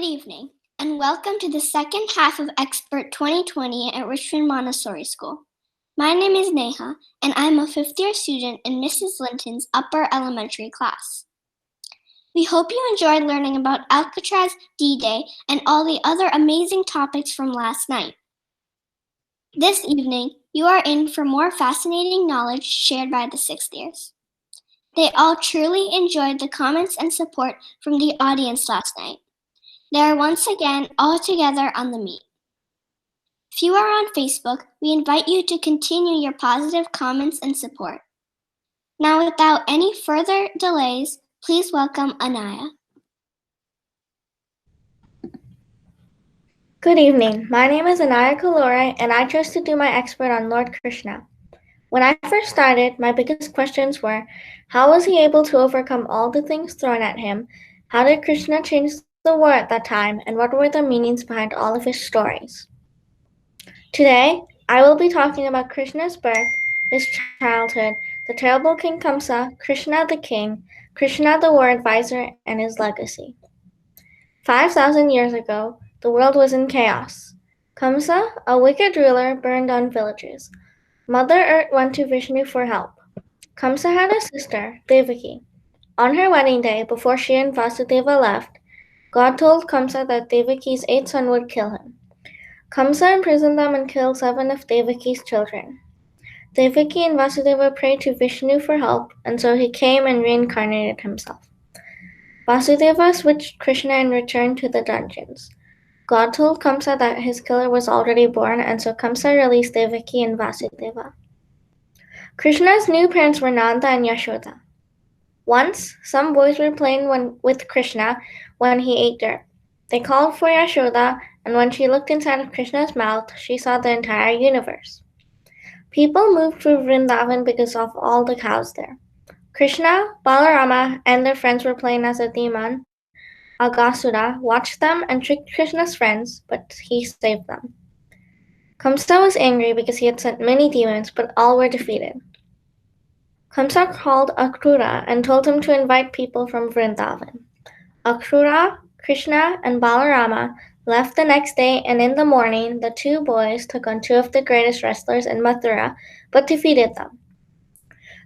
Good evening, and welcome to the second half of Expert 2020 at Richmond Montessori School. My name is Neha, and I'm a fifth-year student in Mrs. Linton's upper elementary class. We hope you enjoyed learning about Alcatraz, D-Day, and all the other amazing topics from last night. This evening, you are in for more fascinating knowledge shared by the sixth years. They all truly enjoyed the comments and support from the audience last night. They are once again all together on the Meet. If you are on Facebook, we invite you to continue your positive comments and support. Now, without any further delays, please welcome Anaya. Good evening. My name is Anaya Kalora, and I chose to do my expert on Lord Krishna. When I first started, my biggest questions were, how was he able to overcome all the things thrown at him? How did Krishna change the world at that time? And what were the meanings behind all of his stories? Today, I will be talking about Krishna's birth, his childhood, the terrible King Kamsa, Krishna the king, Krishna the war advisor, and his legacy. 5,000 years ago, the world was in chaos. Kamsa, a wicked ruler, burned on villages. Mother Earth went to Vishnu for help. Kamsa had a sister, Devaki. On her wedding day, before she and Vasudeva left, God told Kamsa that Devaki's 8th son would kill him. Kamsa imprisoned them and killed 7 of Devaki's children. Devaki and Vasudeva prayed to Vishnu for help, and so he came and reincarnated himself. Vasudeva switched Krishna and returned to the dungeons. God told Kamsa that his killer was already born, and so Kamsa released Devaki and Vasudeva. Krishna's new parents were Nanda and Yashoda. Once, some boys were playing with Krishna when he ate dirt. They called for Yashoda, and when she looked inside of Krishna's mouth, she saw the entire universe. People moved to Vrindavan because of all the cows there. Krishna, Balarama, and their friends were playing as a demon. Aghasura watched them and tricked Krishna's friends, but he saved them. Kamsa was angry because he had sent many demons, but all were defeated. Kamsa called Akrura and told him to invite people from Vrindavan. Akrura, Krishna, and Balarama left the next day, and in the morning the two boys took on 2 of the greatest wrestlers in Mathura, but defeated them.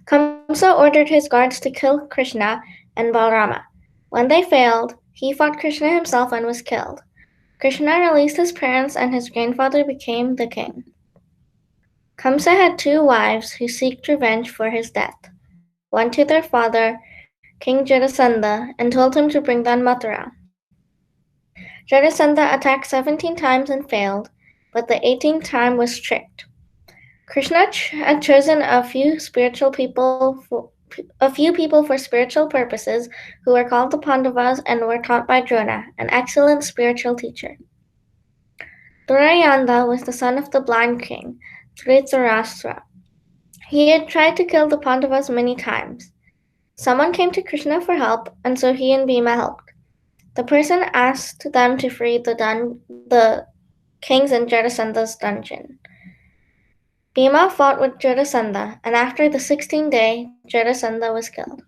Kamsa ordered his guards to kill Krishna and Balarama. When they failed, he fought Krishna himself and was killed. Krishna released his parents, and his grandfather became the king. Kamsa had 2 wives who sought revenge for his death. Went to their father, King Jarasandha, and told him to bring down Mathura. Jarasandha attacked 17 times and failed, but the 18th time was tricked. Krishna had chosen a few people for spiritual purposes who were called the Pandavas and were taught by Drona, an excellent spiritual teacher. Duryodhana was the son of the blind king, Dhritarashtra. He had tried to kill the Pandavas many times. Someone came to Krishna for help, and so he and Bhima helped. The person asked them to free the kings in Jarasandha's dungeon. Bhima fought with Jarasandha, and after the 16th day, Jarasandha was killed.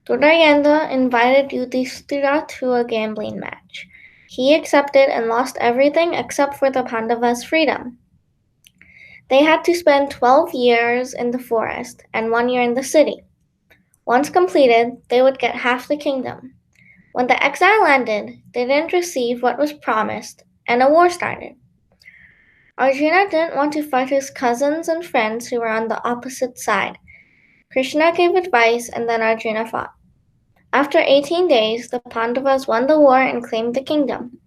Duryodhana invited Yudhishthira to a gambling match. He accepted and lost everything except for the Pandavas' freedom. They had to spend 12 years in the forest and 1 year in the city. Once completed, they would get half the kingdom. When the exile ended, they didn't receive what was promised, and a war started. Arjuna didn't want to fight his cousins and friends who were on the opposite side. Krishna gave advice, and then Arjuna fought. After 18 days, the Pandavas won the war and claimed the kingdom.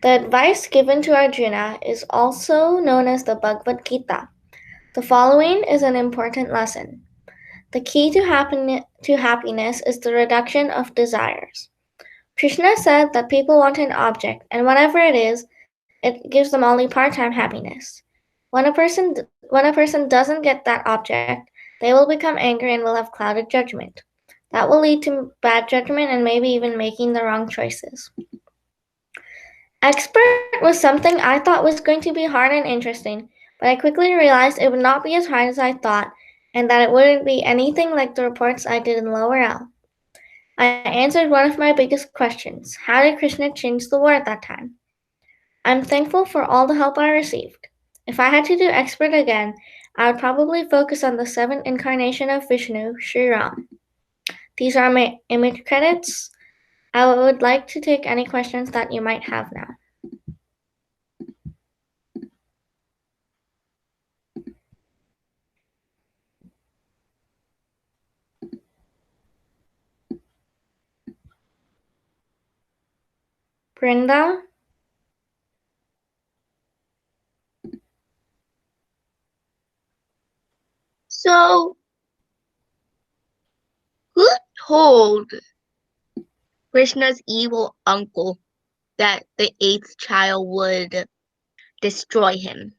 The advice given to Arjuna is also known as the Bhagavad Gita. The following is an important lesson. The key to happiness is the reduction of desires. Krishna said that people want an object, and whatever it is, it gives them only part-time happiness. When a person doesn't get that object, they will become angry and will have clouded judgment. That will lead to bad judgment and maybe even making the wrong choices. Expert was something I thought was going to be hard and interesting, but I quickly realized it would not be as hard as I thought, and that it wouldn't be anything like the reports I did in Lower L. I answered one of my biggest questions. How did Krishna change the world that time? I'm thankful for all the help I received. If I had to do expert again, I would probably focus on the seventh incarnation of Vishnu, Sri Ram. These are my image credits. I would like to take any questions that you might have now. Brinda? So, who told Krishna's evil uncle that the eighth child would destroy him?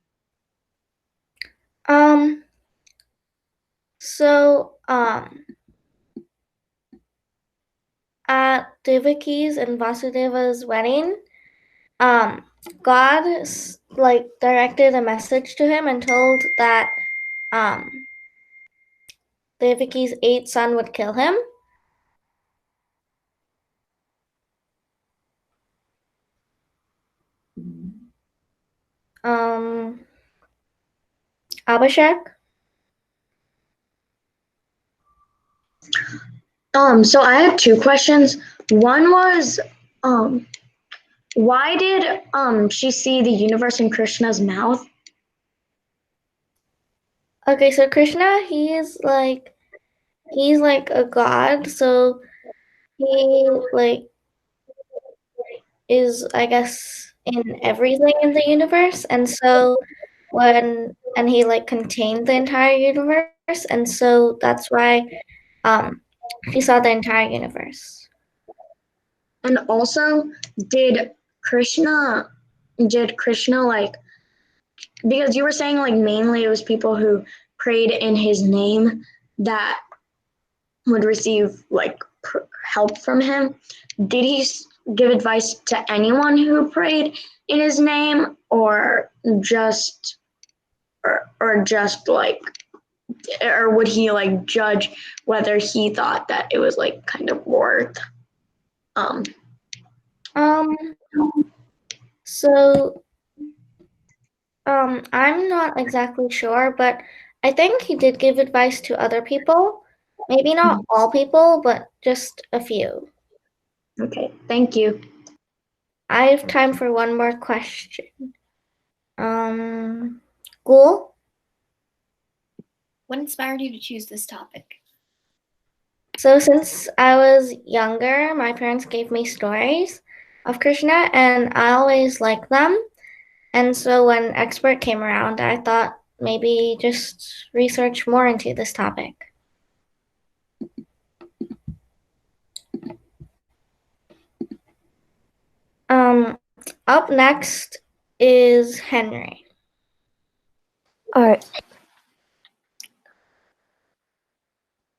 At Devaki's and Vasudeva's wedding, God directed a message to him and told that Devaki's eighth son would kill him. Abhishek? So I have two questions. One was, why did she see the universe in Krishna's mouth? Okay, so Krishna, he's like a god, so he is, I guess, in everything in the universe, and so he contained the entire universe, and so that's why he saw the entire universe. And also, did Krishna because you were saying mainly it was people who prayed in his name that would receive help from him. Did he give advice to anyone who prayed in his name, or just would he judge whether he thought that it was kind of worth So I'm not exactly sure, but I think he did give advice to other people. Maybe not all people, but just a few. Okay, thank you. I have time for one more question. Gul? What inspired you to choose this topic? So since I was younger, my parents gave me stories of Krishna, and I always liked them. And so when Expert came around, I thought maybe just research more into this topic. Up next is Henry. All right.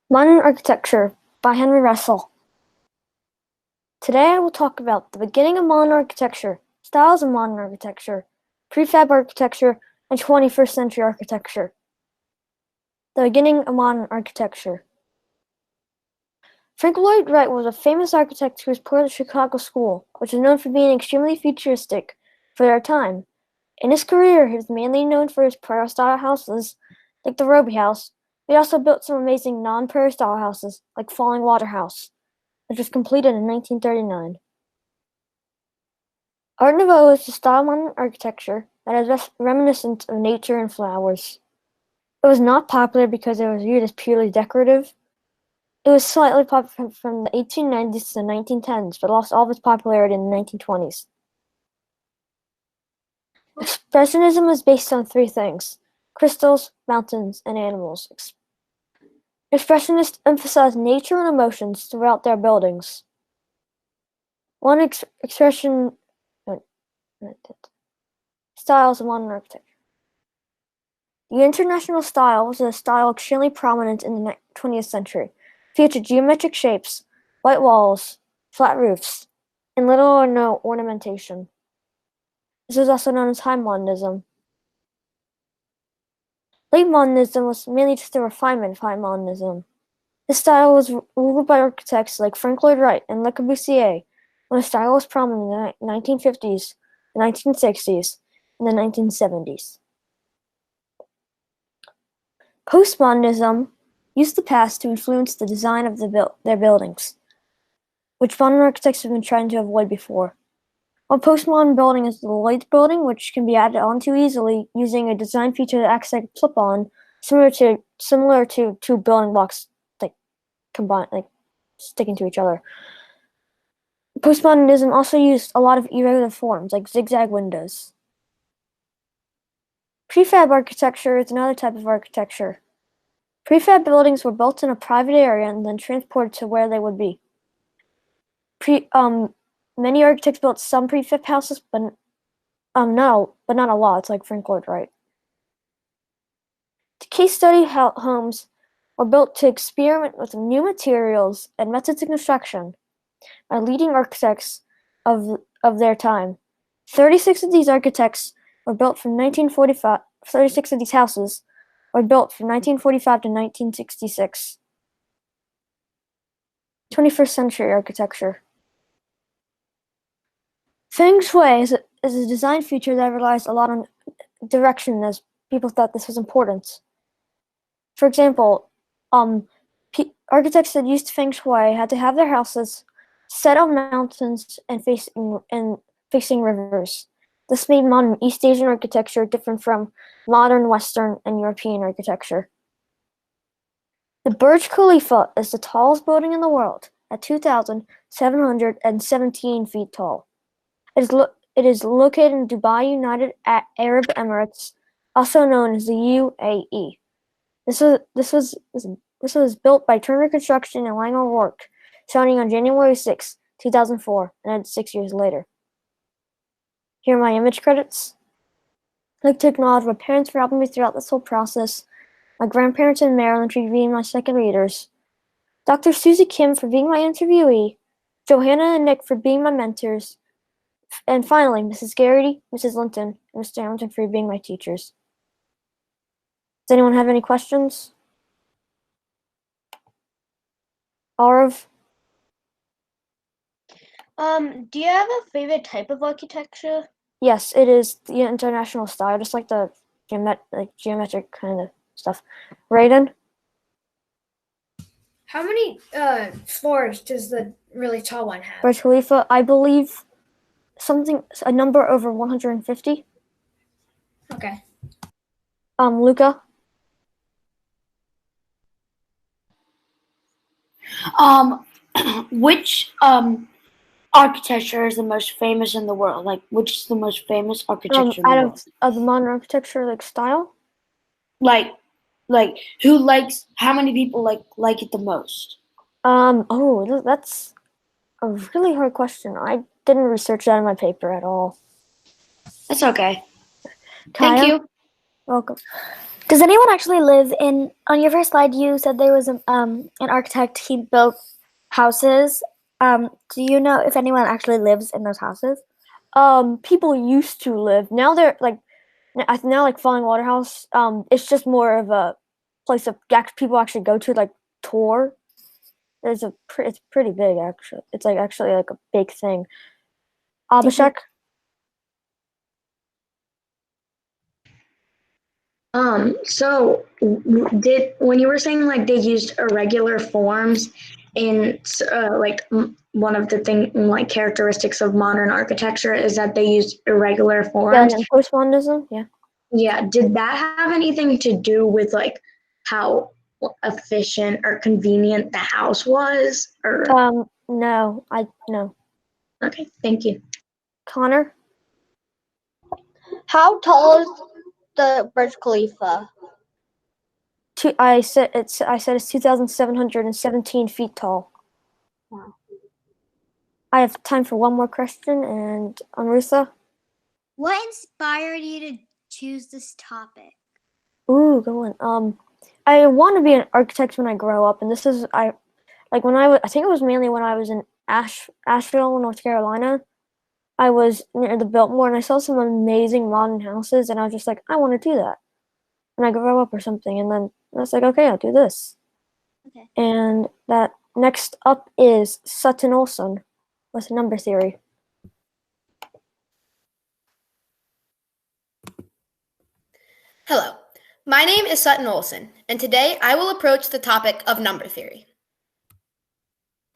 Modern Architecture by Henry Russell. Today I will talk about the beginning of modern architecture, styles of modern architecture, prefab architecture, and 21st century architecture. The beginning of modern architecture. Frank Lloyd Wright was a famous architect who was part of the Chicago School, which is known for being extremely futuristic for their time. In his career, he was mainly known for his Prairie-style houses, like the Roby House. He also built some amazing non-Prairie-style houses, like Falling Water House, which was completed in 1939. Art Nouveau is a style of modern architecture that is reminiscent of nature and flowers. It was not popular because it was viewed as purely decorative. It was slightly popular from the 1890s to the 1910s, but lost all of its popularity in the 1920s. Expressionism was based on three things: crystals, mountains, and animals. Expressionists emphasized nature and emotions throughout their buildings. One expression styles of modern architecture. The International style was a style extremely prominent in the 20th century. It featured geometric shapes, white walls, flat roofs, and little or no ornamentation. This is also known as High Modernism. Late Modernism was mainly just a refinement of High Modernism. This style was ruled by architects like Frank Lloyd Wright and Le Corbusier, when the style was prominent in the 1950s, the 1960s, and the 1970s. Postmodernism used the past to influence the design of their buildings, which modern architects have been trying to avoid before. One postmodern building is the Lloyd building, which can be added onto easily using a design feature that acts like a clip-on, similar to two building blocks sticking to each other. Postmodernism also used a lot of irregular forms, like zigzag windows. Prefab architecture is another type of architecture. Prefab buildings were built in a private area and then transported to where they would be. Many architects built some prefab houses, but not a lot. It's like Frank Lloyd Wright. The case study homes were built to experiment with new materials and methods of construction by leading architects of their time. 36 of these architects were built from 1945. 36 of these houses were built from 1945 to 1966. 21st century architecture. Feng Shui is a design feature that relies a lot on direction, as people thought this was important. For example, architects that used Feng Shui had to have their houses set on mountains and facing rivers. This made modern East Asian architecture different from modern Western and European architecture. The Burj Khalifa is the tallest building in the world, at 2,717 feet tall. It is located in Dubai, United Arab Emirates, also known as the UAE. This was built by Turner Construction and Lang O'Rourke, starting on January 6, 2004, and ended 6 years later. Here are my image credits. I'd like to acknowledge my parents for helping me throughout this whole process, my grandparents in Maryland for being my second readers, Dr. Susie Kim for being my interviewee, Johanna and Nick for being my mentors, and finally, Mrs. Garrity, Mrs. Linton, and Mr. Hamilton for being my teachers. Does anyone have any questions? Arav? Do you have a favorite type of architecture? Yes, it is the international style, just like the geometric kind of stuff. Raiden? How many floors does the really tall one have? Burj Khalifa, I believe a number over 150. Okay. Luca? Which architecture is the most famous in the world? Like, which is the most famous architecture in the world? Out of the modern architecture, like style? Like who likes? How many people like it the most? That's a really hard question. I didn't research that in my paper at all. That's okay. Kaya? Thank you. Welcome. Does anyone actually live in? On your first slide, you said there was an architect. He built houses. Do you know if anyone actually lives in those houses? People used to live. Now they're like Falling Waterhouse. It's just more of a place that people actually go to, like tour. It's pretty big actually. It's actually like a big thing. Abhishek? So when you were saying like they used irregular forms in one of the characteristics of modern architecture is that they use irregular forms. Yeah, and postmodernism, yeah. Yeah, did that have anything to do with like how efficient or convenient the house was? Or no. Okay, thank you. Connor? How tall is the Burj Khalifa? I said it's 2,717 feet tall. Wow. I have time for one more question, and Amrutha? What inspired you to choose this topic? Ooh, good one. I want to be an architect when I grow up, and this is I think it was mainly when I was in Asheville, North Carolina. I was near the Biltmore, and I saw some amazing modern houses, and I was just like, I want to do that when I grow up or something. And then I was like, okay, I'll do this. Okay. And that next up is Sutton-Olson with number theory. Hello, my name is Sutton Olson, and today I will approach the topic of number theory.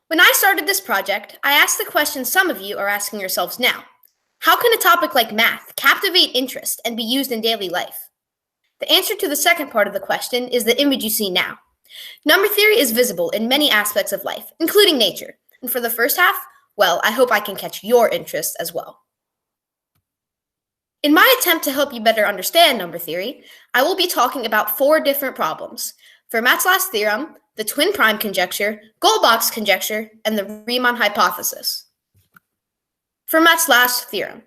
When I started this project, I asked the question some of you are asking yourselves now. How can a topic like math captivate interest and be used in daily life? The answer to the second part of the question is the image you see now. Number theory is visible in many aspects of life, including nature. And for the first half, well, I hope I can catch your interest as well. In my attempt to help you better understand number theory, I will be talking about 4 different problems: Fermat's last theorem, the twin prime conjecture, Goldbach's conjecture, and the Riemann hypothesis. Fermat's last theorem.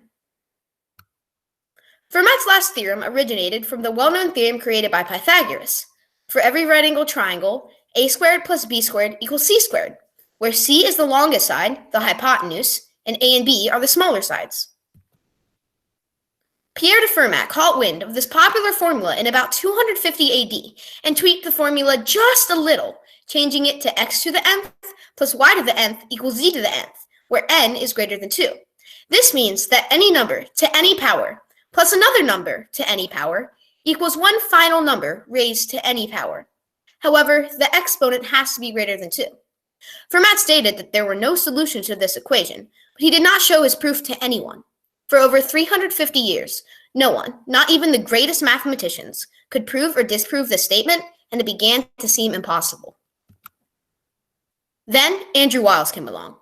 Fermat's last theorem originated from the well-known theorem created by Pythagoras. For every right angle triangle, a squared plus b squared equals c squared, where c is the longest side, the hypotenuse, and a and b are the smaller sides. Pierre de Fermat caught wind of this popular formula in about 250 AD and tweaked the formula just a little, changing it to x to the nth plus y to the nth equals z to the nth, where n is greater than 2. This means that any number to any power plus another number to any power equals one final number raised to any power. However, the exponent has to be greater than 2. Fermat stated that there were no solutions to this equation, but he did not show his proof to anyone. For over 350 years, no one, not even the greatest mathematicians, could prove or disprove this statement, and it began to seem impossible. Then Andrew Wiles came along.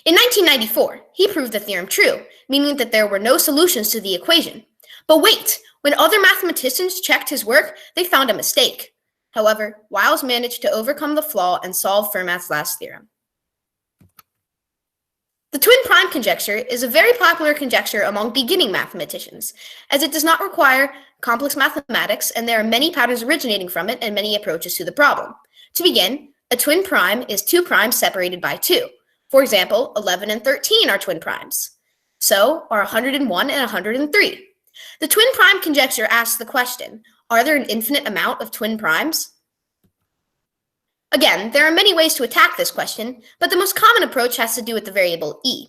In 1994, he proved the theorem true, meaning that there were no solutions to the equation. But wait, when other mathematicians checked his work, they found a mistake. However, Wiles managed to overcome the flaw and solve Fermat's last theorem. The twin prime conjecture is a very popular conjecture among beginning mathematicians, as it does not require complex mathematics, and there are many patterns originating from it and many approaches to the problem. To begin, a twin prime is 2 primes separated by 2. For example, 11 and 13 are twin primes. So are 101 and 103. The twin prime conjecture asks the question, are there an infinite amount of twin primes? Again, there are many ways to attack this question, but the most common approach has to do with the variable e.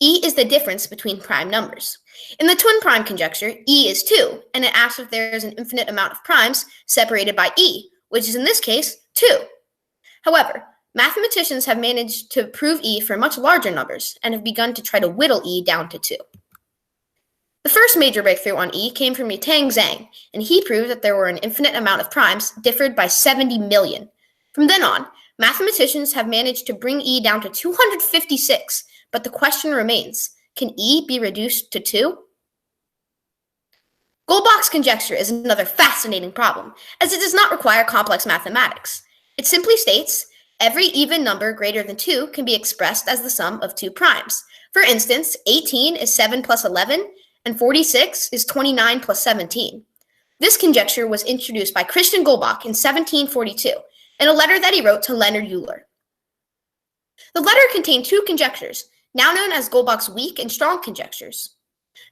E is the difference between prime numbers. In the twin prime conjecture, e is 2, and it asks if there is an infinite amount of primes separated by e, which is in this case 2. However, mathematicians have managed to prove e for much larger numbers and have begun to try to whittle e down to 2. The first major breakthrough on e came from Yitang Zhang, and he proved that there were an infinite amount of primes differed by 70 million. From then on, mathematicians have managed to bring e down to 256, but the question remains, can e be reduced to 2? Goldbach's conjecture is another fascinating problem, as it does not require complex mathematics. It simply states, every even number greater than 2 can be expressed as the sum of 2 primes. For instance, 18 is 7 plus 11, and 46 is 29 plus 17. This conjecture was introduced by Christian Goldbach in 1742, in a letter that he wrote to Leonhard Euler. The letter contained 2 conjectures, now known as Goldbach's weak and strong conjectures.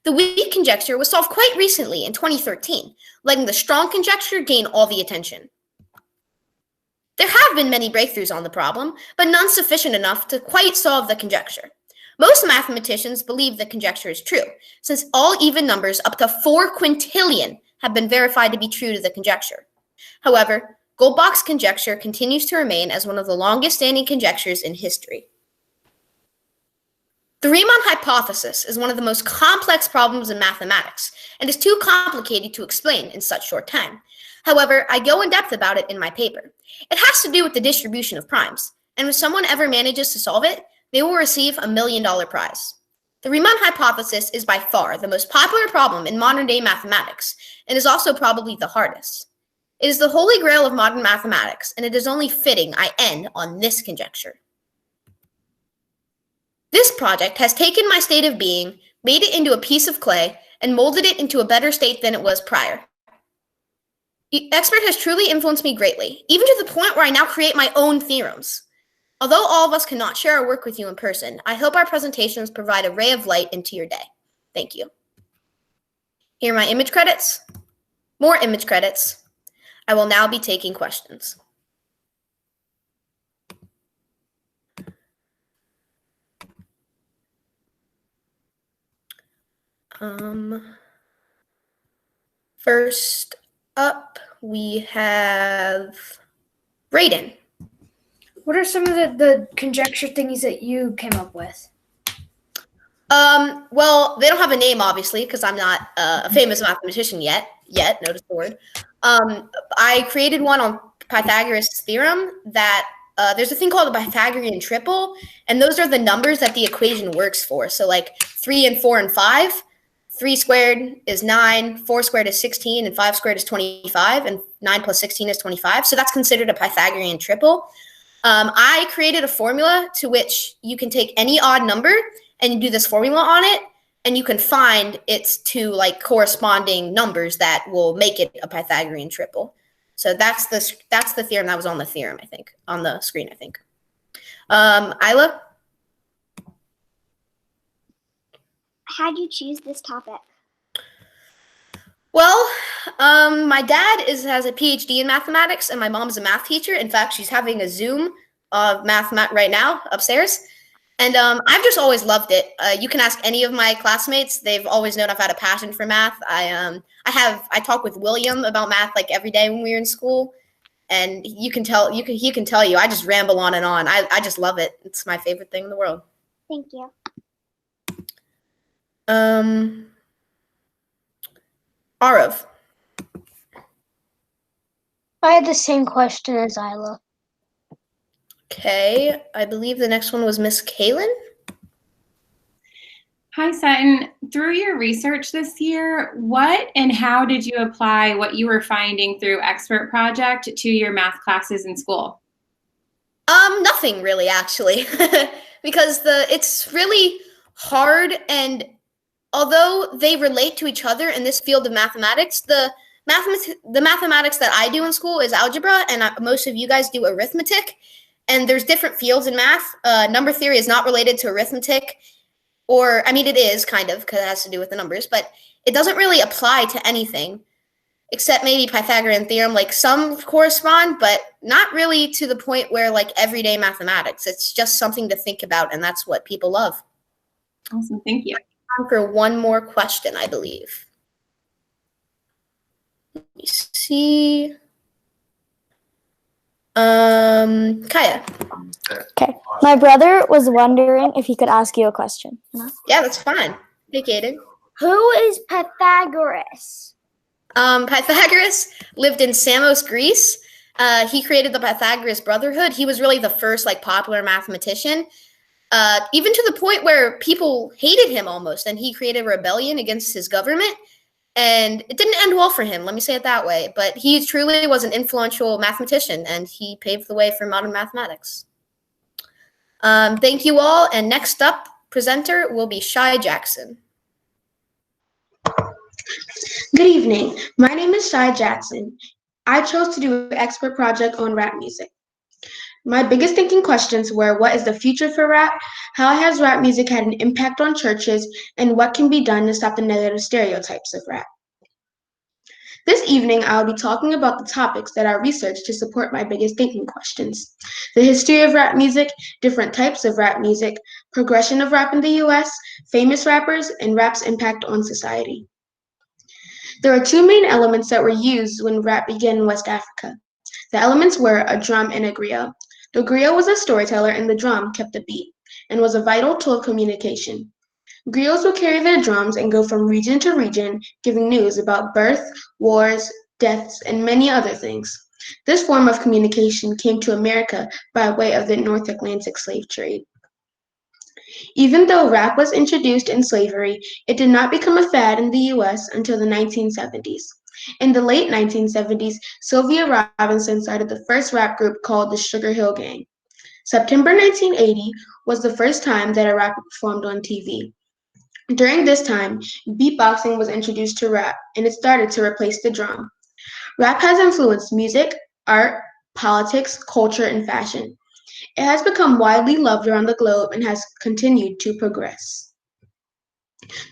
The weak conjecture was solved quite recently in 2013, letting the strong conjecture gain all the attention. There have been many breakthroughs on the problem, but none sufficient enough to quite solve the conjecture. Most mathematicians believe the conjecture is true, since all even numbers up to 4 quintillion have been verified to be true to the conjecture. However, Goldbach's conjecture continues to remain as one of the longest-standing conjectures in history. The Riemann hypothesis is one of the most complex problems in mathematics and is too complicated to explain in such short time. However, I go in depth about it in my paper. It has to do with the distribution of primes, and if someone ever manages to solve it, they will receive a $1 million prize. The Riemann hypothesis is by far the most popular problem in modern-day mathematics and is also probably the hardest. It is the holy grail of modern mathematics, and it is only fitting I end on this conjecture. This project has taken my state of being, made it into a piece of clay, and molded it into a better state than it was prior. The expert has truly influenced me greatly, even to the point where I now create my own theorems. Although all of us cannot share our work with you in person, I hope our presentations provide a ray of light into your day. Thank you. Here are my image credits. More image credits. I will now be taking questions. First up, we have Brayden. What are some of the conjecture things that you came up with? Well, they don't have a name, obviously, because I'm not a famous mathematician yet. Notice the word. I created one on Pythagoras' theorem that there's a thing called the Pythagorean triple, and those are the numbers that the equation works for. So like 3 and 4 and 5. 3 squared is 9, 4 squared is 16, and 5 squared is 25, and 9 plus 16 is 25. So that's considered a Pythagorean triple. I created a formula to which you can take any odd number and you do this formula on it, and you can find its two like corresponding numbers that will make it a Pythagorean triple. So that's the theorem that was on the theorem, I think, on the screen, I think. Isla? How'd you choose this topic? Well, my dad has a PhD in mathematics, and my mom's a math teacher. In fact, she's having a Zoom of math right now upstairs. And I've just always loved it. You can ask any of my classmates; they've always known I've had a passion for math. I talk with William about math like every day when we were in school, and he can tell you I just ramble on and on. I just love it. It's my favorite thing in the world. Thank you. Arav. I had the same question as Isla. Okay, I believe the next one was Miss Kaylin. Hi, Sutton. Through your research this year, what and how did you apply what you were finding through Expert Project to your math classes in school? Nothing really, actually, because it's really hard, and although they relate to each other in this field of mathematics, the mathematics that I do in school is algebra, and most of you guys do arithmetic. And there's different fields in math. Number theory is not related to arithmetic, or, I mean, it is kind of, because it has to do with the numbers, but it doesn't really apply to anything, except maybe Pythagorean theorem. Like, some correspond, but not really to the point where, like, everyday mathematics. It's just something to think about, and that's what people love. Awesome, thank you. Time for one more question, I believe. Let me see. Kaya. Okay. My brother was wondering if he could ask you a question. Yeah, that's fine. Hey, Kaden. Who is Pythagoras? Pythagoras lived in Samos, Greece. He created the Pythagoras Brotherhood. He was really the first like popular mathematician, even to the point where people hated him almost, and he created a rebellion against his government. And it didn't end well for him, let me say it that way. But he truly was an influential mathematician, and he paved the way for modern mathematics. Thank you all. And next up, presenter will be Shai Jackson. Good evening. My name is Shai Jackson. I chose to do an expert project on rap music. My biggest thinking questions were, what is the future for rap? How has rap music had an impact on churches? And what can be done to stop the negative stereotypes of rap? This evening, I'll be talking about the topics that I researched to support my biggest thinking questions: the history of rap music, different types of rap music, progression of rap in the US, famous rappers, and rap's impact on society. There are two main elements that were used when rap began in West Africa. The elements were a drum and a griot. The griot was a storyteller, and the drum kept the beat and was a vital tool of communication. Griots would carry their drums and go from region to region, giving news about birth, wars, deaths, and many other things. This form of communication came to America by way of the North Atlantic slave trade. Even though rap was introduced in slavery, it did not become a fad in the US until the 1970s. In the late 1970s, Sylvia Robinson started the first rap group called the Sugar Hill Gang. September 1980 was the first time that a rapper performed on TV. During this time, beatboxing was introduced to rap, and it started to replace the drum. Rap has influenced music, art, politics, culture, and fashion. It has become widely loved around the globe and has continued to progress.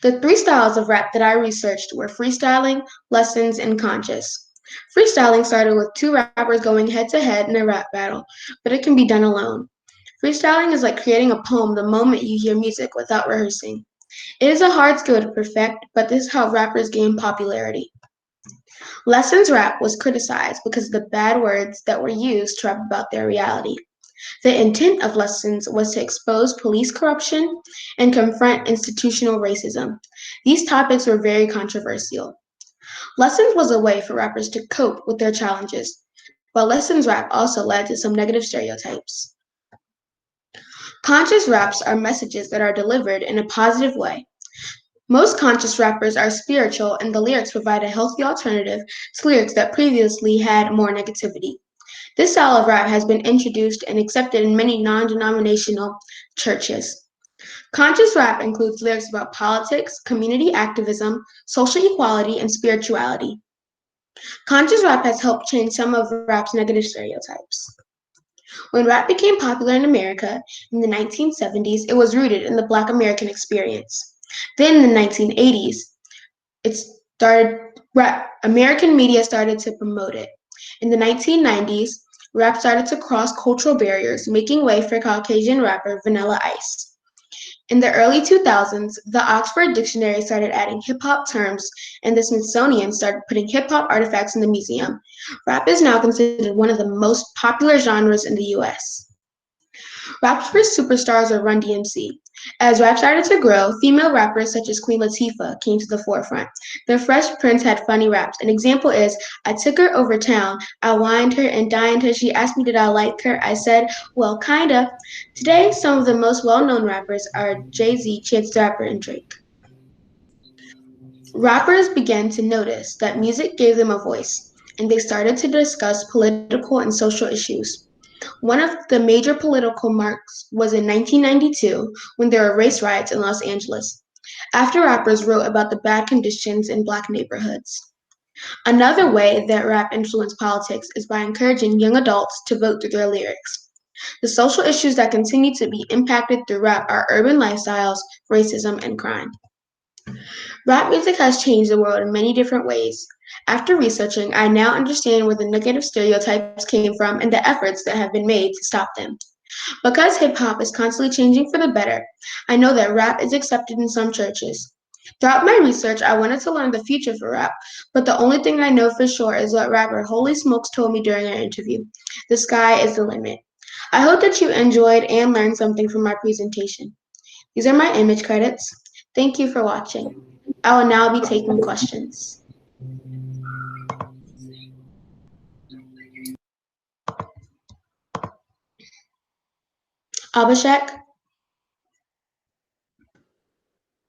The three styles of rap that I researched were freestyling, lessons, and conscious. Freestyling started with two rappers going head-to-head in a rap battle, but it can be done alone. Freestyling is like creating a poem the moment you hear music without rehearsing. It is a hard skill to perfect, but this is how rappers gain popularity. Lessons rap was criticized because of the bad words that were used to rap about their reality. The intent of Lessons was to expose police corruption and confront institutional racism. These topics were very controversial. Lessons was a way for rappers to cope with their challenges, but Lessons rap also led to some negative stereotypes. Conscious raps are messages that are delivered in a positive way. Most conscious rappers are spiritual, and the lyrics provide a healthy alternative to lyrics that previously had more negativity. This style of rap has been introduced and accepted in many non-denominational churches. Conscious rap includes lyrics about politics, community activism, social equality, and spirituality. Conscious rap has helped change some of rap's negative stereotypes. When rap became popular in America in the 1970s, it was rooted in the Black American experience. Then in the 1980s, American media started to promote it. In the 1990s, rap started to cross cultural barriers, making way for Caucasian rapper Vanilla Ice. In the early 2000s, the Oxford Dictionary started adding hip-hop terms, and the Smithsonian started putting hip-hop artifacts in the museum. Rap is now considered one of the most popular genres in the US. Rap's first superstars are Run DMC. As rap started to grow, female rappers such as Queen Latifah came to the forefront. The Fresh Prince had funny raps. An example is, I took her over town, I wined her and dined her, she asked me did I like her, I said, well, kinda. Today, some of the most well-known rappers are Jay-Z, Chance the Rapper, and Drake. Rappers began to notice that music gave them a voice, and they started to discuss political and social issues. One of the major political marks was in 1992 when there were race riots in Los Angeles, after rappers wrote about the bad conditions in Black neighborhoods. Another way that rap influenced politics is by encouraging young adults to vote through their lyrics. The social issues that continue to be impacted through rap are urban lifestyles, racism, and crime. Rap music has changed the world in many different ways. After researching, I now understand where the negative stereotypes came from and the efforts that have been made to stop them. Because hip-hop is constantly changing for the better, I know that rap is accepted in some churches. Throughout my research, I wanted to learn the future for rap, but the only thing I know for sure is what rapper Holy Smokes told me during our interview. The sky is the limit. I hope that you enjoyed and learned something from my presentation. These are my image credits. Thank you for watching. I will now be taking questions. Abhishek?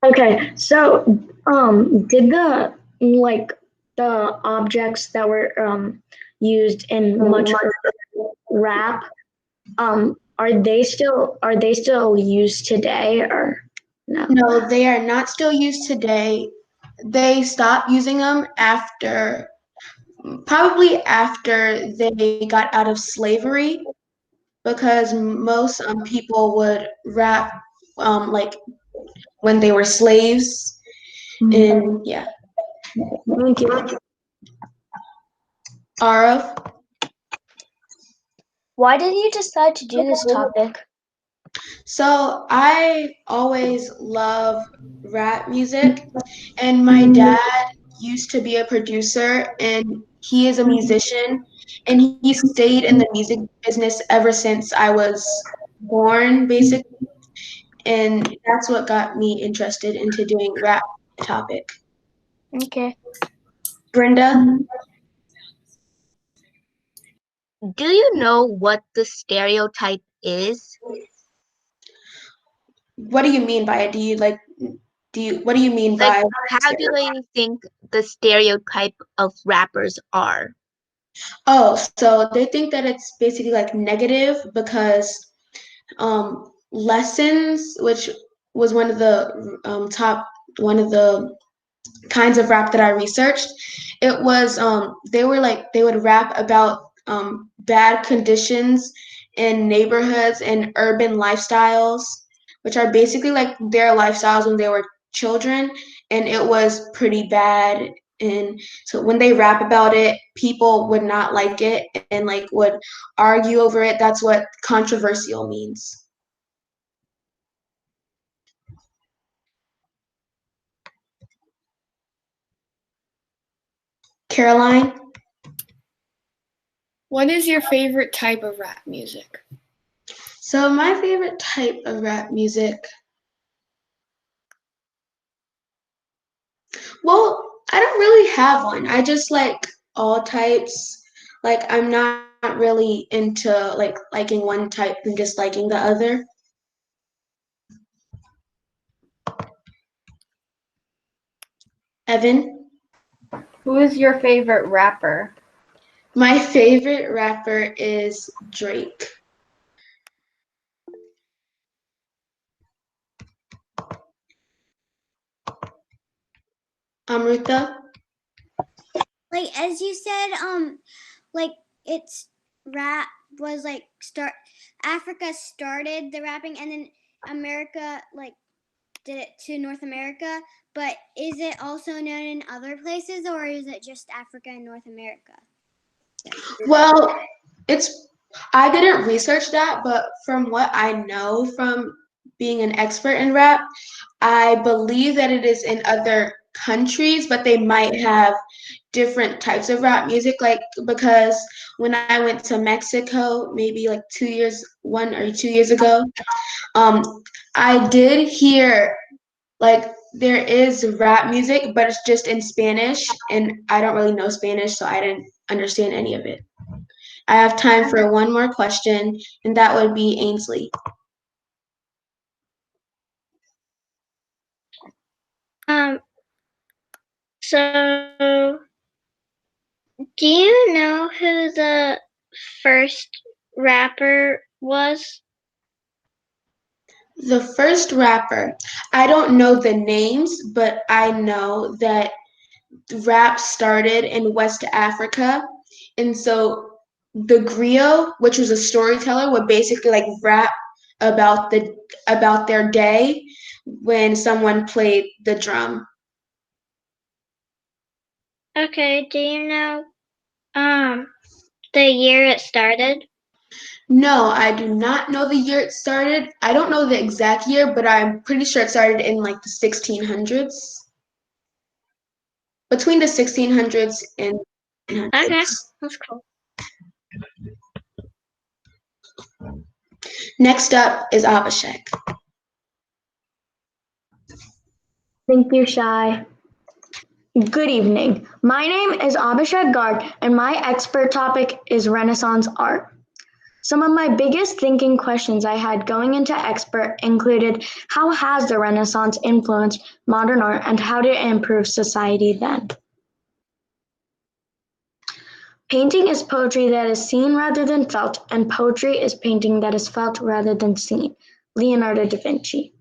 Okay, so did the objects that were used in much rap are they still used today or no? No, they are not still used today. They stopped using them probably after they got out of slavery, because most people would rap like when they were slaves. And yeah. Thank you. Arav? Why did you decide to do this topic? So I always love rap music, and my dad used to be a producer, and he is a musician, and he stayed in the music business ever since I was born, basically, and that's what got me interested into doing rap topic. Okay. Brenda? Do you know what the stereotype is? What do you mean by it? What do you mean by how do they think the stereotype of rappers are? Oh, so they think that it's basically like negative because Lessons, which was one of the kinds of rap that I researched, it was they would rap about bad conditions in neighborhoods and urban lifestyles, which are basically like their lifestyles when they were children, and it was pretty bad. And so when they rap about it, people would not like it and would argue over it. That's what controversial means. Caroline. What is your favorite type of rap music? So my favorite type of rap music, well, I don't really have one. I just like all types. Like I'm not really into like liking one type and disliking the other. Evan? Who is your favorite rapper? My favorite rapper is Drake. Amrita? Like as you said, like it's rap was like Africa started the rapping and then America like did it to North America, but is it also known in other places or is it just Africa and North America? Well, I didn't research that, but from what I know from being an expert in rap, I believe that it is in other countries, but they might have different types of rap music. Like, because when I went to Mexico, maybe like 1 or 2 years ago, I did hear like there is rap music, but it's just in Spanish, and I don't really know Spanish, so I didn't understand any of it. I have time for one more question, and that would be Ainsley. So do you know who the first rapper was? The first rapper, I don't know the names, but I know that rap started in West Africa. And so the griot, which was a storyteller, would basically like rap about their day when someone played the drum. Okay, do you know the year it started? No, I do not know the year it started. I don't know the exact year, but I'm pretty sure it started in like the 1600s. Between the 1600s and 1800s. Okay, that's cool. Next up is Abhishek. Thank you, Shai. Good evening. My name is Abhishek Garg, and my expert topic is Renaissance art. Some of my biggest thinking questions I had going into expert included how has the Renaissance influenced modern art and how did it improve society then? Painting is poetry that is seen rather than felt, and poetry is painting that is felt rather than seen. Leonardo da Vinci.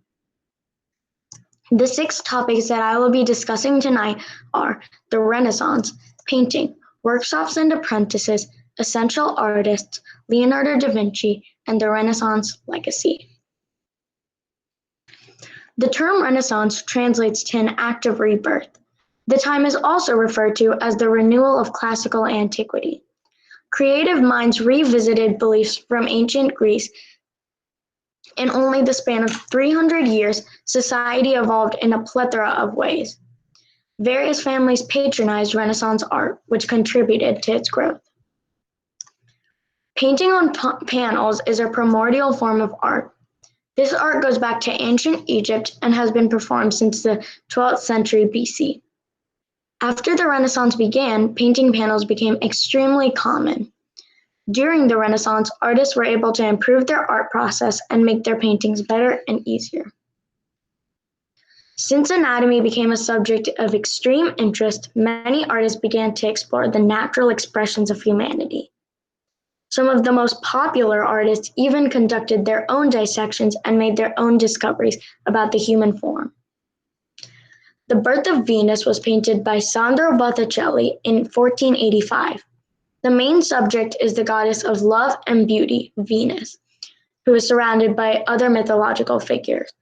The 6 topics that I will be discussing tonight are the Renaissance, painting, workshops and apprentices, essential artists, Leonardo da Vinci, and the Renaissance legacy. The term Renaissance translates to an act of rebirth. The time is also referred to as the renewal of classical antiquity. Creative minds revisited beliefs from ancient Greece. In only the span of 300 years, society evolved in a plethora of ways. Various families patronized Renaissance art, which contributed to its growth. Painting on panels is a primordial form of art. This art goes back to ancient Egypt and has been performed since the 12th century BC. After the Renaissance began, painting panels became extremely common. During the Renaissance, artists were able to improve their art process and make their paintings better and easier. Since anatomy became a subject of extreme interest, many artists began to explore the natural expressions of humanity. Some of the most popular artists even conducted their own dissections and made their own discoveries about the human form. The Birth of Venus was painted by Sandro Botticelli in 1485. The main subject is the goddess of love and beauty, Venus, who is surrounded by other mythological figures.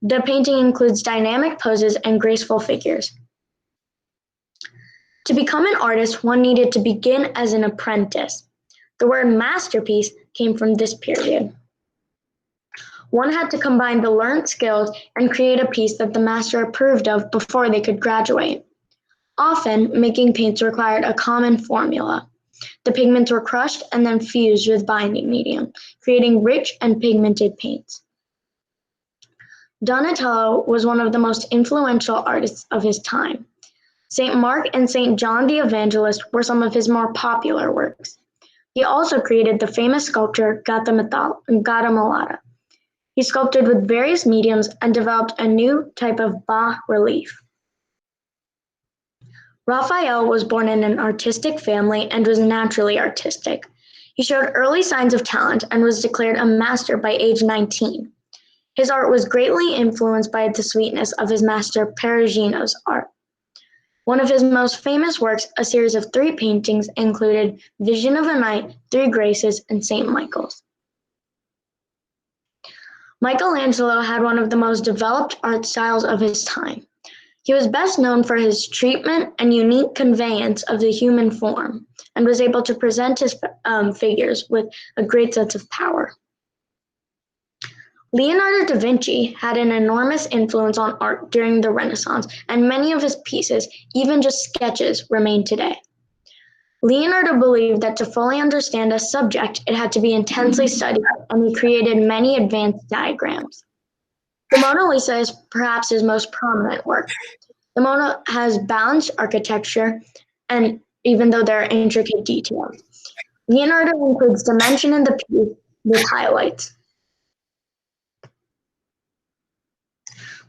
The painting includes dynamic poses and graceful figures. To become an artist, one needed to begin as an apprentice. The word masterpiece came from this period. One had to combine the learned skills and create a piece that the master approved of before they could graduate. Often, making paints required a common formula. The pigments were crushed and then fused with binding medium, creating rich and pigmented paints. Donatello was one of the most influential artists of his time. St. Mark and St. John the Evangelist were some of his more popular works. He also created the famous sculpture Gattamelata. He sculpted with various mediums and developed a new type of bas-relief. Raphael was born in an artistic family and was naturally artistic. He showed early signs of talent and was declared a master by age 19. His art was greatly influenced by the sweetness of his master Perugino's art. One of his most famous works, a series of 3 paintings, included Vision of a Night, 3 Graces, and St. Michael's. Michelangelo had one of the most developed art styles of his time. He was best known for his treatment and unique conveyance of the human form, and was able to present his figures with a great sense of power. Leonardo da Vinci had an enormous influence on art during the Renaissance, and many of his pieces, even just sketches, remain today. Leonardo believed that to fully understand a subject, it had to be intensely studied, and he created many advanced diagrams. The Mona Lisa is perhaps his most prominent work. The Mona has balanced architecture, and even though there are intricate details, Leonardo includes dimension in the piece with highlights.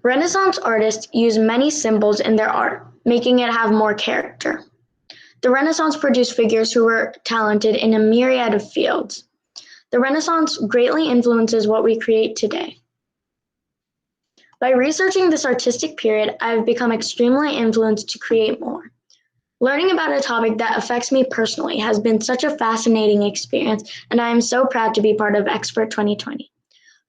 Renaissance artists use many symbols in their art, making it have more character. The Renaissance produced figures who were talented in a myriad of fields. The Renaissance greatly influences what we create today. By researching this artistic period, I have become extremely influenced to create more. Learning about a topic that affects me personally has been such a fascinating experience, and I am so proud to be part of Expert 2020.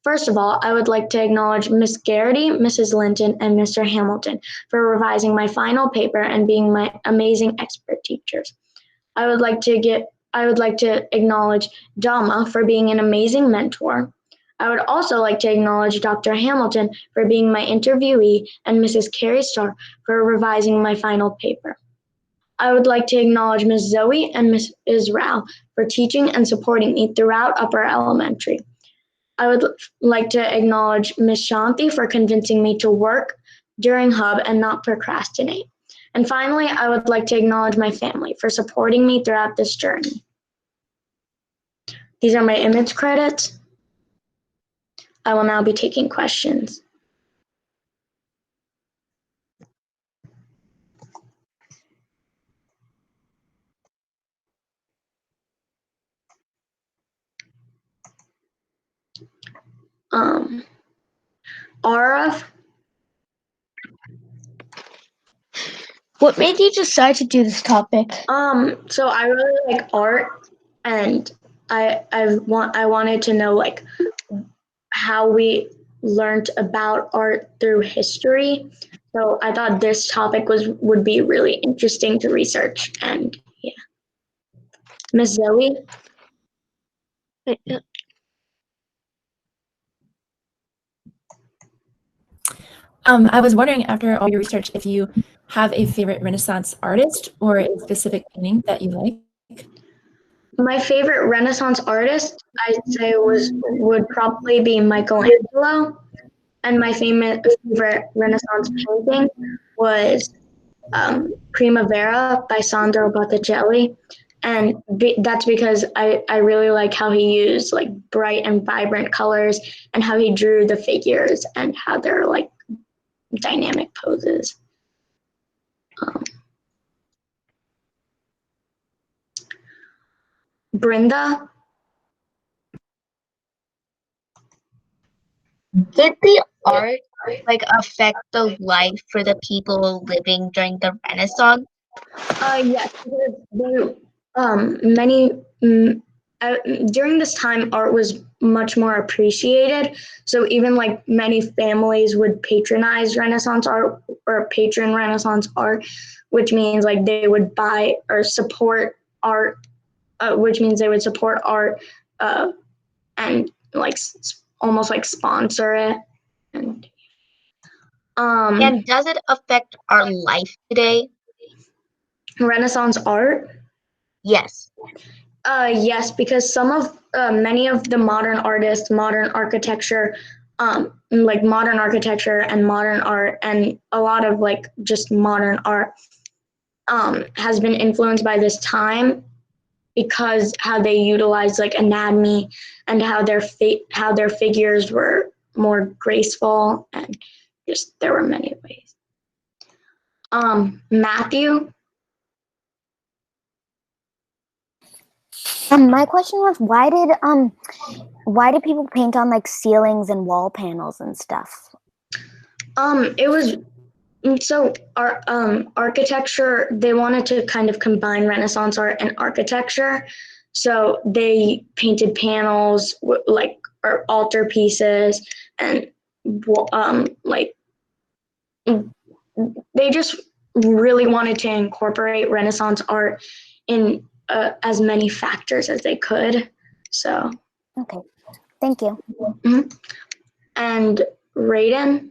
First of all, I would like to acknowledge Ms. Garrity, Mrs. Linton, and Mr. Hamilton for revising my final paper and being my amazing expert teachers. I would like to acknowledge Dama for being an amazing mentor. I would also like to acknowledge Dr. Hamilton for being my interviewee and Mrs. Carrie Starr for revising my final paper. I would like to acknowledge Ms. Zoe and Mrs. Rao for teaching and supporting me throughout upper elementary. I would like to acknowledge Ms. Shanti for convincing me to work during Hub and not procrastinate. And finally, I would like to acknowledge my family for supporting me throughout this journey. These are my image credits. I will now be taking questions. Ara, What made you decide to do this topic? So I really like art, and I wanted to know like how we learned about art through history. So I thought this topic would be really interesting to research, and yeah. Ms. Zoe? I was wondering, after all your research, if you have a favorite Renaissance artist or a specific painting that you like. My favorite Renaissance artist, I'd say, would probably be Michelangelo, and my favorite Renaissance painting was Primavera by Sandro Botticelli, and that's because I really like how he used like bright and vibrant colors, and how he drew the figures and how they're like dynamic poses. Brenda? Did the art like affect the life for the people living during the Renaissance? Yes, during this time, art was much more appreciated. So even like many families would patronize Renaissance art or patron Renaissance art, which means like they would buy or support art, which means they would support art and like almost like sponsor it. And does it affect our life today? Renaissance art? Yes. Yes, because many of the modern artists, modern architecture, like modern architecture and modern art, and a lot of like just modern art, has been influenced by this time because how they utilize like anatomy and how their figures were more graceful, and just there were many ways. Matthew. My question was, why did people paint on like ceilings and wall panels and stuff? It was so our architecture, they wanted to kind of combine Renaissance art and architecture, so they painted panels like or altar pieces, and like they just really wanted to incorporate Renaissance art in as many factors as they could. So okay, thank you. Mm-hmm. And Raiden.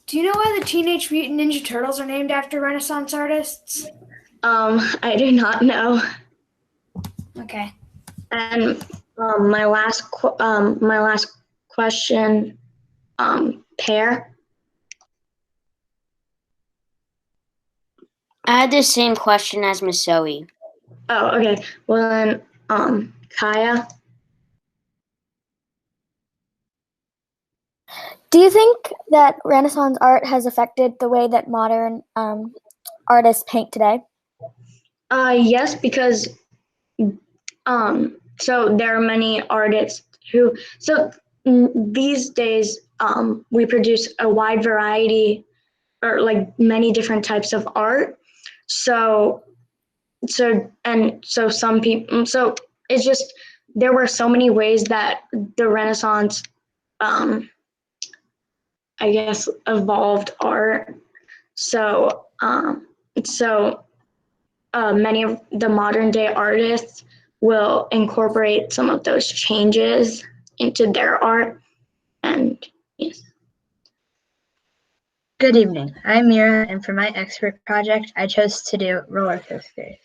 Do you know why the Teenage Mutant Ninja Turtles are named after Renaissance artists? I do not know. Okay. And my last question, Pear. I had the same question as Miss Zoe. Oh, okay. Well then, Kaya. Do you think that Renaissance art has affected the way that modern artists paint today? Yes, because so there are many artists who these days we produce a wide variety or like many different types of art. So some people, so it's just there were so many ways that the Renaissance I guess evolved art. So many of the modern day artists will incorporate some of those changes into their art. And yes. Good evening. I'm Mira, and for my expert project, I chose to do roller coasters.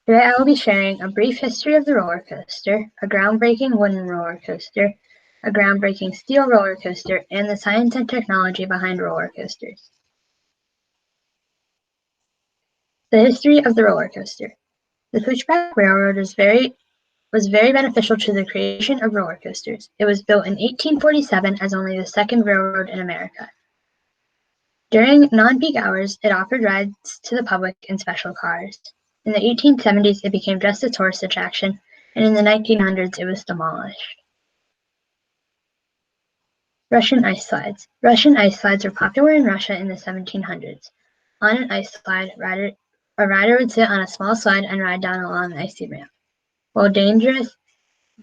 Today I will be sharing a brief history of the roller coaster, a groundbreaking wooden roller coaster, a groundbreaking steel roller coaster, and the science and technology behind roller coasters. The history of the roller coaster. The Switchback Railroad was very beneficial to the creation of roller coasters. It was built in 1847 as only the second railroad in America. During non-peak hours, it offered rides to the public in special cars. In the 1870s, it became just a tourist attraction, and in the 1900s, it was demolished. Russian ice slides. Russian ice slides were popular in Russia in the 1700s. On an ice slide, a rider would sit on a small slide and ride down a long icy ramp. While dangerous,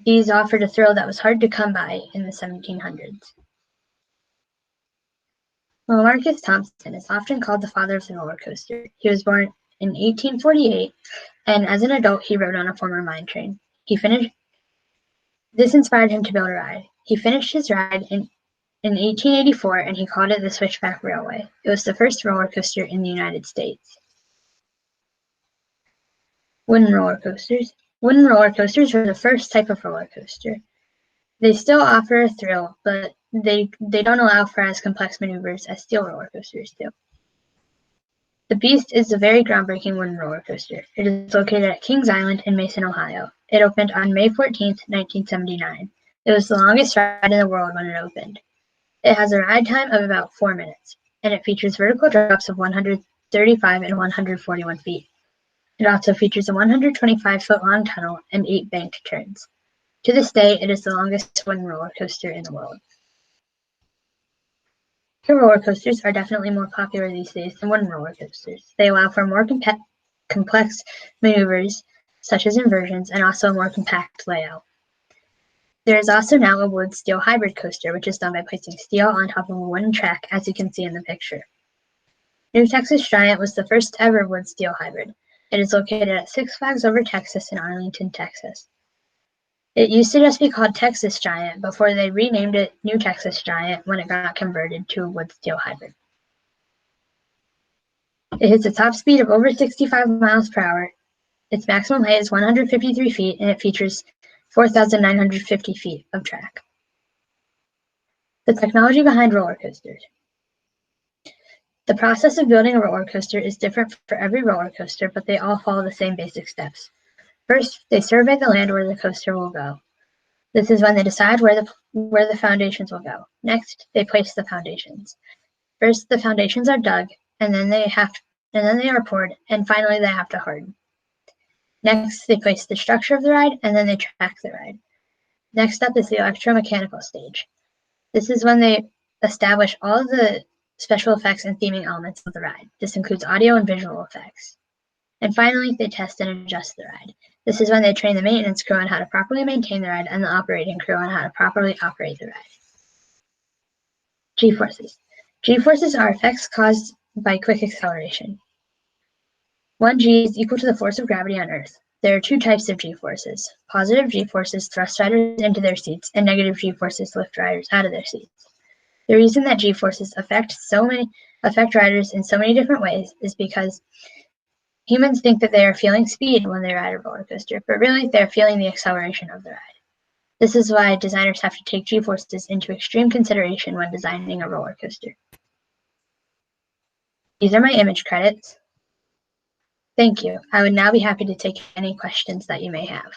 these offered a thrill that was hard to come by in the 1700s. Well, Marcus Thompson is often called the father of the roller coaster. He was born in 1848, and as an adult, he rode on a former mine train. This inspired him to build a ride. He finished his ride in 1884, and he called it the Switchback Railway. It was the first roller coaster in the United States. Wooden roller coasters. Wooden roller coasters were the first type of roller coaster. They still offer a thrill, but they don't allow for as complex maneuvers as steel roller coasters do. The Beast is a very groundbreaking wooden roller coaster. It is located at Kings Island in Mason, Ohio. It opened on May 14, 1979. It was the longest ride in the world when it opened. It has a ride time of about 4 minutes, and it features vertical drops of 135 and 141 feet. It also features a 125-foot-long tunnel and 8 banked turns. To this day, it is the longest wooden roller coaster in the world. Roller coasters are definitely more popular these days than wooden roller coasters. They allow for more complex maneuvers, such as inversions, and also a more compact layout. There is also now a wood-steel hybrid coaster, which is done by placing steel on top of a wooden track, as you can see in the picture. New Texas Giant was the first ever wood-steel hybrid. It is located at Six Flags Over Texas in Arlington, Texas. It used to just be called Texas Giant before they renamed it New Texas Giant when it got converted to a wood steel hybrid. It hits a top speed of over 65 miles per hour. Its maximum height is 153 feet, and it features 4,950 feet of track. The technology behind roller coasters. The process of building a roller coaster is different for every roller coaster, but they all follow the same basic steps. First, they survey the land where the coaster will go. This is when they decide where the foundations will go. Next, they place the foundations. First, the foundations are dug, and then they are poured, and finally they have to harden. Next, they place the structure of the ride, and then they track the ride. Next up is the electromechanical stage. This is when they establish all of the special effects and theming elements of the ride. This includes audio and visual effects. And finally, they test and adjust the ride. This is when they train the maintenance crew on how to properly maintain the ride and the operating crew on how to properly operate the ride. G-forces. G-forces are effects caused by quick acceleration. 1 G is equal to the force of gravity on Earth. There are 2 types of G-forces. Positive G-forces thrust riders into their seats, and negative G-forces lift riders out of their seats. The reason that G-forces affect riders in so many different ways is because humans think that they are feeling speed when they ride a roller coaster, but really they're feeling the acceleration of the ride. This is why designers have to take G-forces into extreme consideration when designing a roller coaster. These are my image credits. Thank you. I would now be happy to take any questions that you may have.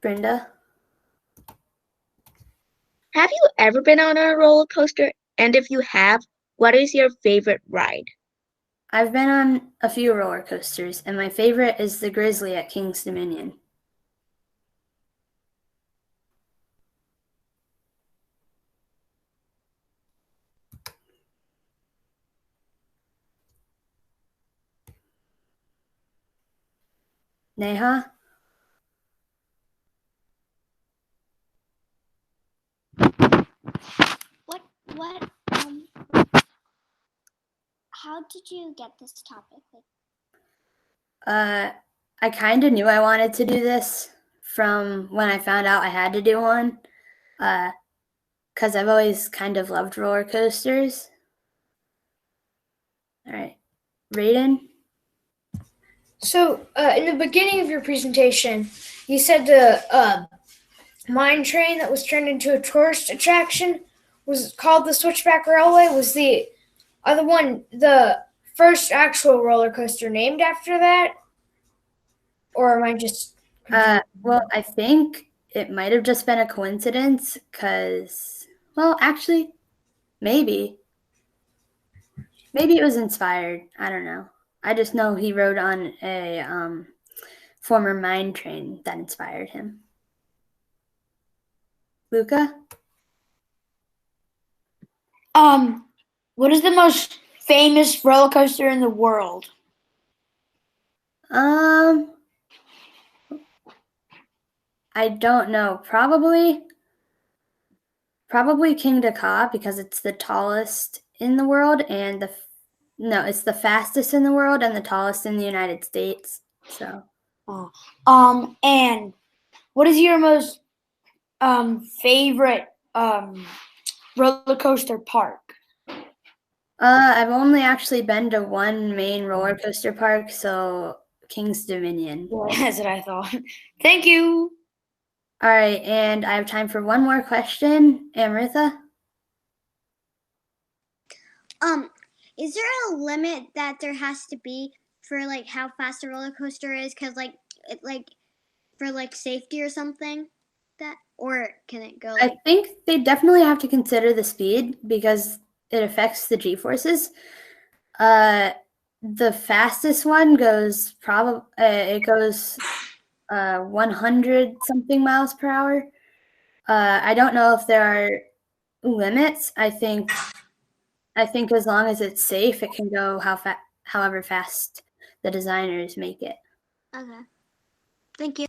Brenda? Have you ever been on a roller coaster? And if you have, what is your favorite ride? I've been on a few roller coasters, and my favorite is the Grizzly at King's Dominion. Neha? How did you get this topic? I kind of knew I wanted to do this from when I found out I had to do one, because I've always kind of loved roller coasters. All right, Raiden? So, in the beginning of your presentation, you said the mine train that was turned into a tourist attraction was called the Switchback Railway. Was the other one the first actual roller coaster named after that? Or am I just... Well, I think it might have just been a coincidence because, well, actually, maybe. Maybe it was inspired. I don't know. I just know he rode on a former mine train that inspired him. Luca? What is the most famous roller coaster in the world? I don't know. Probably Kingda Ka because it's the tallest in the world and it's the fastest in the world and the tallest in the United States. So. And what is your most favorite roller coaster park? I've only actually been to one main roller coaster park, so King's Dominion. That's what I thought. Thank you. All right, and I have time for one more question. Amritha? Is there a limit that there has to be for like how fast a roller coaster is? Cause for safety or something, or can it go? I think they definitely have to consider the speed because it affects the G-forces. The fastest one goes 100 something miles per hour. I don't know if there are limits. I think as long as it's safe, it can go however fast the designers make it. Okay. Thank you.